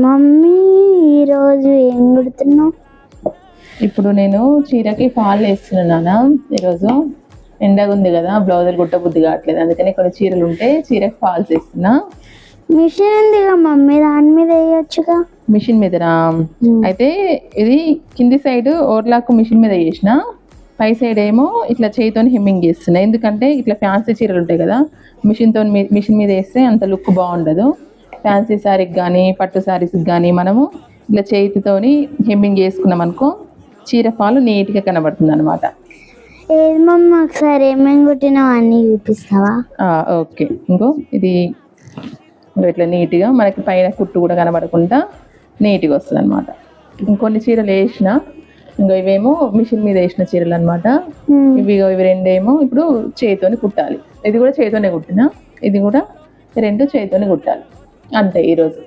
Mummy ఈరోజు ఏం కుడుతున్నావు? ఇప్పుడు నేను చీరకి ఫాల్ వేస్తున్నానా. ఈరోజు ఎండగా ఉంది కదా, బ్లౌజులు కుట్ట బుద్ధి కావట్లేదు, అందుకని కొన్ని చీరలు ఉంటే చీరకి ఫాల్స్ వేస్తున్నా. మిషన్ ఉందిగా మమ్మీ, దాని మీద వేయొచ్చుగా. మిషన్ మీదనా? అయితే ఇది కింది సైడ్ ఓవర్లాక్ మిషన్ మీద వేసిన, పై సైడ్ ఏమో ఇట్లా చేయితో హెమ్మింగ్ చేస్తున్నా. ఎందుకంటే ఇట్లా ఫ్యాన్సీ చీరలు ఉంటాయి కదా, మిషన్ మీద వేస్తే అంత లుక్ బాగుండదు. ఫ్యాన్సీ శారీకి కానీ పట్టు శారీస్కి కానీ మనము ఇట్లా చేతితోని హెమ్మింగ్ చేసుకున్నాం అనుకో, చీర ఫాల్ నీట్గా కనబడుతుంది అనమాట. ఏది మమ్మీ, ఒకసారి ఏమేమి కుట్టినావు అన్నీ చూపిస్తావా? ఓకే. ఇంకో ఇది ఇట్లా నీట్గా మనకి పైన కుట్టు కూడా కనబడకుండా నీట్గా వస్తుంది అనమాట. ఇంకొన్ని చీరలు వేసిన, ఇంకో ఇవేమో మిషన్ మీద వేసిన చీరలు అనమాట. ఇవి రెండేమో ఇప్పుడు చేతితోని కుట్టాలి. ఇది కూడా చేతితోనే కుట్టిన, ఇది కూడా రెండు చేతితోనే కుట్టాలి. అంతే ఈరోజు.